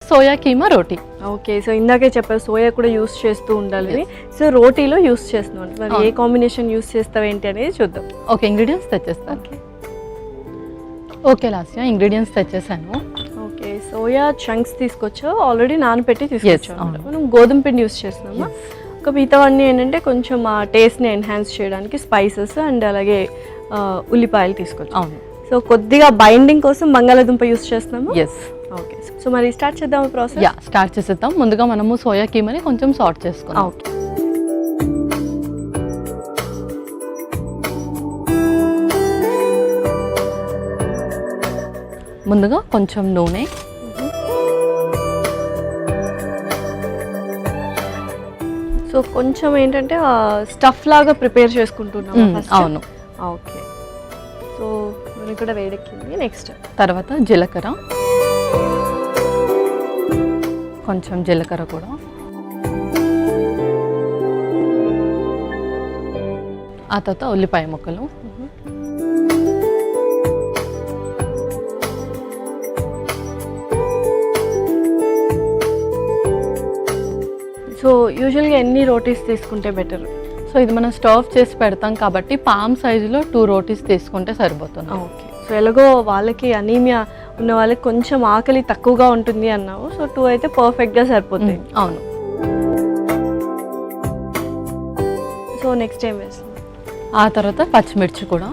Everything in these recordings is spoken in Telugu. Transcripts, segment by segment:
సోయా కీమా రోటీ. ఓకే, సో ఇందాకే చెప్పారు సోయా కూడా యూస్ చేస్తూ ఉండాలని. సో రోటీలో యూస్ చేస్తున్నాం, మరి ఏ కాంబినేషన్ యూస్ చేస్తావు ఏంటి అనేది చూద్దాం. ఓకే, ఇంగ్రీడియంట్స్ తెచ్చేస్తాను. ఓకే లాస్య, ఇంగ్రీడియంట్స్ తెచ్చేసాను. ఓకే, సోయా చంక్స్ తీసుకొచ్చావు, ఆల్రెడీ నానబెట్టి తీసుకొచ్చావు. మనం గోధుమ పిండి యూస్ చేస్తున్నామా? ఒక మిగతావన్నీ ఏంటంటే కొంచెం ఆ టేస్ట్ని ఎన్హాన్స్ చేయడానికి స్పైసెస్ అండ్ అలాగే ఉల్లిపాయలు తీసుకొచ్చాం. అవును. సో కొద్దిగా బైండింగ్ కోసం బంగాళాదుంప యూస్ చేస్తున్నాము. ఎస్. ఓకే, సో మరి స్టార్ట్ చేద్దాం ప్రాసెస్. స్టార్ట్ చేసేద్దాం. ముందుగా మనము సోయా కీమని కొంచెం సార్ట్ చేసుకుందాం. ఓకే, ముందుగా కొంచెం నూనె, సో కొంచెం ఏంటంటే స్టఫ్ లాగా ప్రిపేర్ చేసుకుంటున్నాము. అవును. ఓకే, సో నూనె కూడా వేడెక్కింది. నెక్స్ట్ తర్వాత జీలకర్ర, కొంచెం జీలకర్ర కూడా, ఆ తర్వాత ఉల్లిపాయ ముక్కలు, సో యూజువల్గా ఎన్ని రోటీస్ తీసుకుంటే బెటర్? సో ఇది మనం స్టవ్ చేసి పెడతాం కాబట్టి పామ్ సైజులో 2 రోటీస్ తీసుకుంటే సరిపోతుంది. ఓకే, సో ఎలాగో వాళ్ళకి అనీమియా ఉన్న వాళ్ళకి కొంచెం ఆకలి తక్కువగా ఉంటుంది అన్నావు, సో 2 అయితే పర్ఫెక్ట్గా సరిపోతుంది. అవును. సో నెక్స్ట్ ఏం వేస్తాం? ఆ తర్వాత పచ్చిమిర్చి కూడా,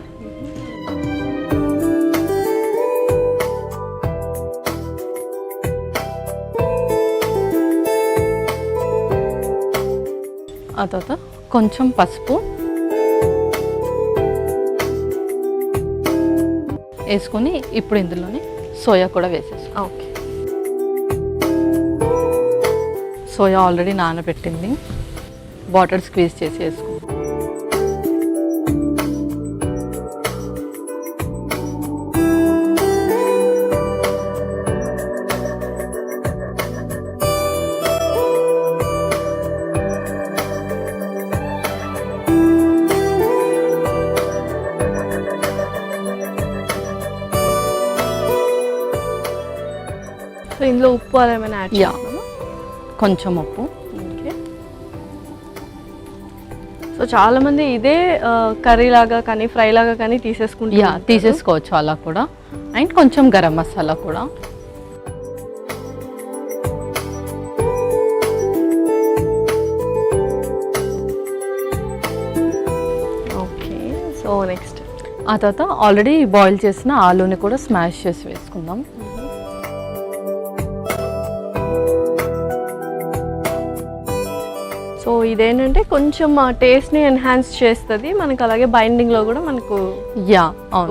ఆ తర్వాత కొంచెం పసుపు వేసుకొని ఇప్పుడు ఇందులోనే సోయా కూడా వేసేసుకో. ఓకే, సోయా ఆల్రెడీ నానబెట్టింది, వాటర్ స్క్వీజ్ చేసి వేసుకో. సో ఇందులో ఉప్పు అలా ఏమైనా యాడ్ చేయాలి? కొంచెం ఉప్పు. ఓకే, సో చాలా మంది ఇదే కర్రీ లాగా కానీ ఫ్రై లాగా కానీ తీసేసుకుంటారు. తీసేసుకోవచ్చు అలా కూడా. అండ్ కొంచెం గరం మసాలా కూడా. ఓకే, సో నెక్స్ట్ ఆ తర్వాత ఆల్రెడీ బాయిల్ చేసిన ఆలూని కూడా స్మాష్ చేసి వేసుకుందాం. సో ఇదేంటంటే కొంచెం టేస్ట్ని ఎన్హాన్స్ చేస్తుంది మనకు, అలాగే బైండింగ్లో కూడా మనకు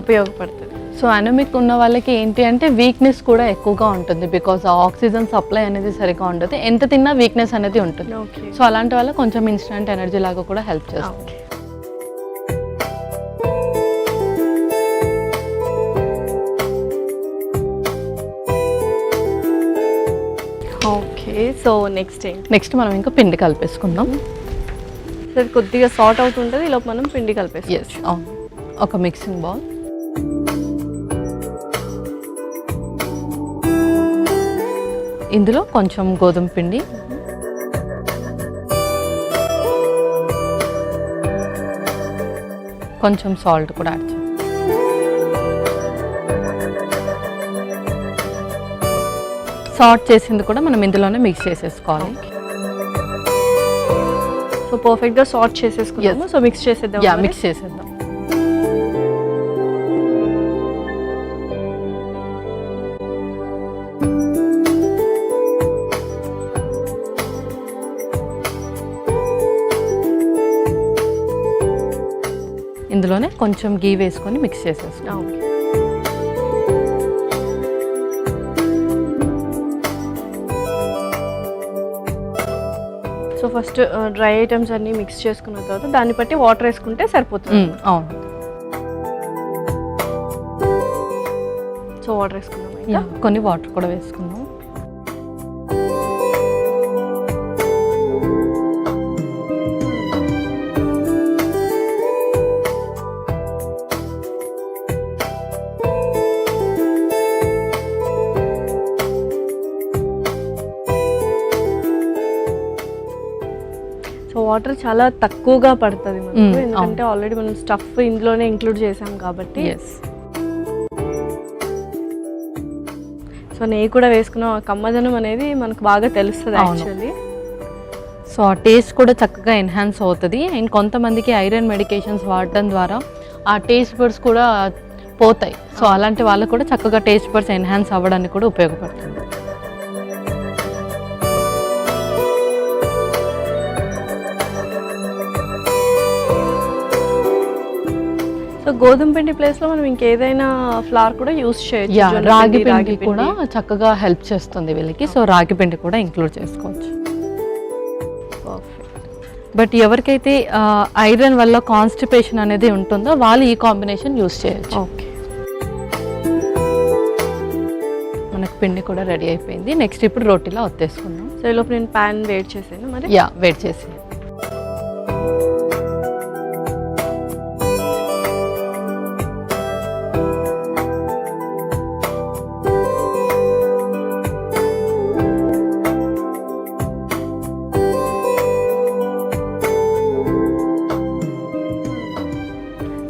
ఉపయోగపడుతుంది. సో అనమిక్ ఉన్న వాళ్ళకి ఏంటి అంటే వీక్నెస్ కూడా ఎక్కువగా ఉంటుంది, బికాస్ ఆక్సిజన్ సప్లై అనేది సరిగా ఉండదు, ఎంత తిన్నా వీక్నెస్ అనేది ఉంటుంది. సో అలాంటి వాళ్ళకి కొంచెం ఇన్స్టెంట్ ఎనర్జీ లాగా కూడా హెల్ప్ చేస్తుంది. ఓకే, సో నెక్స్ట్ మనం ఇంకా పిండి కలిపేసుకుందాం. సో అది కొద్దిగా సార్ట్ అవుతుంటుంది, ఈలోపు మనం పిండి కలిపేసుకోవచ్చు. అవును. ఒక మిక్సింగ్ బౌల్, ఇందులో కొంచెం గోధుమ పిండి, కొంచెం సాల్ట్ కూడా యాడ్ చేయాలి. సార్ట్ చేసింది కూడా మనం ఇందులోనే మిక్స్ చేసేసుకోవాలి. సో పర్ఫెక్ట్గా సార్ట్ చేసేసుకున్నాము. సో మిక్స్ చేసేద్దాం. మిక్స్ చేసేద్దాం. ఇందులోనే కొంచెం గీ వేసుకొని మిక్స్ చేసేసుకో. సో ఫస్ట్ డ్రై ఐటమ్స్ అన్ని మిక్స్ చేసుకున్న తర్వాత దాన్ని బట్టి వాటర్ వేసుకుంటే సరిపోతుంది. అవును. సో వాటర్ వేసుకున్నాం, కొన్ని వాటర్ కూడా వేసుకున్నాం. సో వాటర్ చాలా తక్కువగా పడుతుంది మనకు, ఎందుకంటే అవును. ఆల్రెడీ మనం స్టఫ్ ఇందులోనే ఇంక్లూడ్ చేసాం కాబట్టి. ఎస్. సో నెయ్యి కూడా వేసుకున్న కమ్మదనం అనేది మనకు బాగా తెలుస్తుంది అవును. యాక్చువల్లీ. సో ఆ టేస్ట్ కూడా చక్కగా ఎన్హాన్స్ అవుతుంది. అండ్ కొంతమందికి ఐరన్ మెడికేషన్స్ వాడడం ద్వారా ఆ టేస్ట్ బర్డ్స్ కూడా పోతాయి. సో అలాంటి వాళ్ళకు కూడా చక్కగా టేస్ట్ బర్డ్స్ ఎన్హాన్స్ అవ్వడానికి కూడా ఉపయోగపడుతుంది. సో గోధుమ పిండి ప్లేస్లో మనం ఇంకేదైనా ఫ్లవర్ కూడా యూస్ చేయొచ్చు. యా, జొన్న రాగి పిండి, పిండి కూడా చక్కగా హెల్ప్ చేస్తుంది వీళ్ళకి. సో రాగి పిండి కూడా ఇంక్లూడ్ చేసుకోవచ్చు. బట్ ఎవరికైతే ఐరన్ వల్ల కాన్స్టిపేషన్ అనేది ఉంటుందో వాళ్ళు ఈ కాంబినేషన్ యూస్ చేయొచ్చు. ఓకే. మనకు పిండి కూడా రెడీ అయిపోయింది. నెక్స్ట్ ఇప్పుడు రోటీలా ఒత్తేసుకుందాం. సో ఈలోపు నేను ప్యాన్ వేడి చేసాను మరి. యా, వెయిట్ చేసి.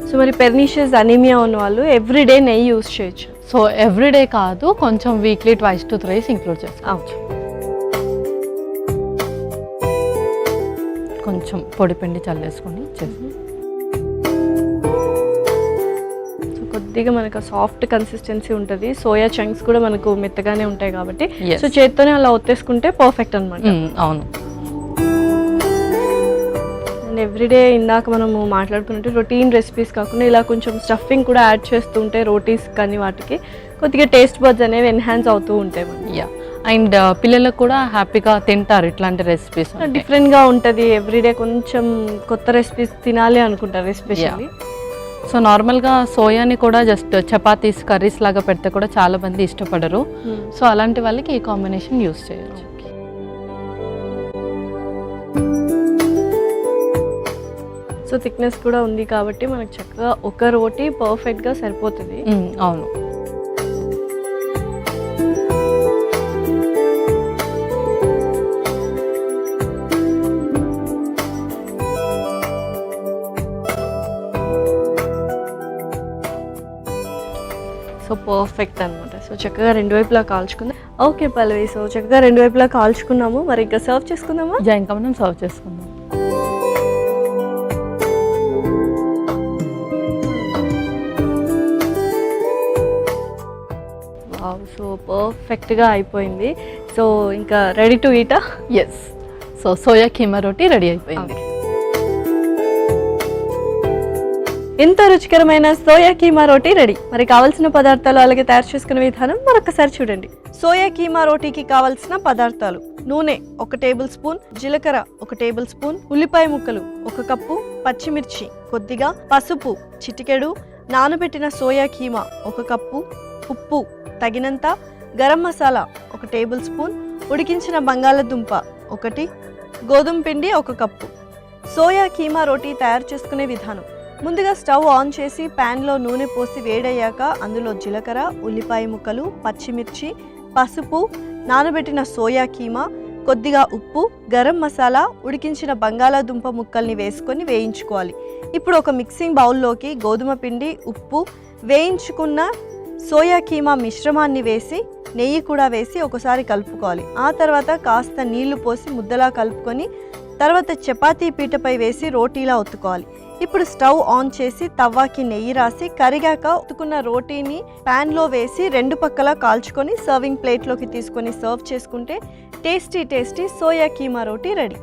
సో మరి పెర్నిషియస్ అనీమియా ఉన్న వాళ్ళు ఎవ్రీడే నెయ్యి యూస్ చేయొచ్చు. సో ఎవ్రీడే కాదు, కొంచెం వీక్లీ 2 to 3 ఇంక్లూడ్ చేసుకోవచ్చు. కొంచెం పొడి పిండి చల్లేసుకొని చేసి. సో కొద్దిగా మనకు సాఫ్ట్ కన్సిస్టెన్సీ ఉంటుంది. సోయా చంక్స్ కూడా మనకు మెత్తగానే ఉంటాయి కాబట్టి Yes. సో చేత్తోనే అలా ఒత్తేసుకుంటే పర్ఫెక్ట్ అనమాట. అవును. అండ్ ఎవ్రీడే ఇందాక మనము మాట్లాడుకున్నట్టు రొటీన్ రెసిపీస్ కాకుండా ఇలా కొంచెం స్టఫింగ్ కూడా యాడ్ చేస్తూ ఉంటే రోటీస్ కానీ వాటికి కొద్దిగా టేస్ట్ బడ్స్ అనేవి ఎన్హాన్స్ అవుతూ ఉంటాయి మనకి. యా, అండ్ పిల్లలకు కూడా హ్యాపీగా తింటారు ఇట్లాంటి రెసిపీస్. డిఫరెంట్గా ఉంటుంది. ఎవ్రీడే కొంచెం కొత్త రెసిపీస్ తినాలి అనుకుంటారు ఎస్పెషల్లీ. సో నార్మల్గా సోయాని కూడా జస్ట్ చపాతీస్ కర్రీస్ లాగా పెడితే కూడా చాలా మంది ఇష్టపడరు. సో అలాంటి వాళ్ళకి ఈ కాంబినేషన్ యూస్ చేయొచ్చు. సో థిక్నెస్ కూడా ఉంది కాబట్టి మనకు చక్కగా ఒక రోటీ పర్ఫెక్ట్గా సరిపోతుంది. అవును. సో పర్ఫెక్ట్ అనమాట. సో చక్కగా రెండు వైపులా కాల్చుకుందాం. ఓకే పల్లవి, సో చక్కగా రెండు వైపులా కాల్చుకున్నాము. మరి ఇంకా సర్వ్ చేసుకుందామా? ఇంకా మనం సర్వ్ చేసుకుందాం. సో పర్ఫెక్ట్గా అయిపోయింది. సో ఇంకా రెడీ టు ఈటా? Yes. So soya keema roti ready అయిపోయింది. ఎంతో రుచికరమైన సోయా కీమా రోటీ రెడీ. మరి కావాల్సిన పదార్థాలు అలాగే తయారు చేసుకునే విధానం మరొకసారి చూడండి. సోయా కీమా రోటీకి కావాల్సిన పదార్థాలు: నూనె 1 టేబుల్ స్పూన్, జీలకర్ర 1 టేబుల్ స్పూన్, ఉల్లిపాయ ముక్కలు 1 కప్పు, పచ్చిమిర్చి కొద్దిగా, పసుపు చిటికెడు, నానబెట్టిన సోయా కీమా 1 కప్పు, ఉప్పు తగినంత, గరం మసాలా 1 టేబుల్ స్పూన్, ఉడికించిన బంగాళదుంప 1, గోధుమ పిండి 1 కప్పు. సోయా కీమా రోటీ తయారు చేసుకునే విధానం: ముందుగా స్టవ్ ఆన్ చేసి ప్యాన్లో నూనె పోసి వేడయ్యాక అందులో జీలకర్ర, ఉల్లిపాయ ముక్కలు, పచ్చిమిర్చి, పసుపు, నానబెట్టిన సోయా కీమా, కొద్దిగా ఉప్పు, గరం మసాలా, ఉడికించిన బంగాళాదుంప ముక్కల్ని వేసుకొని వేయించుకోవాలి. ఇప్పుడు ఒక మిక్సింగ్ బౌల్లోకి గోధుమ పిండి, ఉప్పు, వేయించుకున్న సోయా కీమా మిశ్రమాన్ని వేసి నెయ్యి కూడా వేసి ఒకసారి కలుపుకోవాలి. ఆ తర్వాత కాస్త నీళ్లు పోసి ముద్దలా కలుపుకొని తర్వాత చపాతీ పీటపై వేసి రోటీలా ఒత్తుకోవాలి. ఇప్పుడు స్టవ్ ఆన్ చేసి తవ్వాకి నెయ్యి రాసి కరిగాక ఒత్తుకున్న రోటీని ప్యాన్లో వేసి 2 పక్కలా కాల్చుకొని సర్వింగ్ ప్లేట్లోకి తీసుకొని సర్వ్ చేసుకుంటే tasty soya keema roti ready.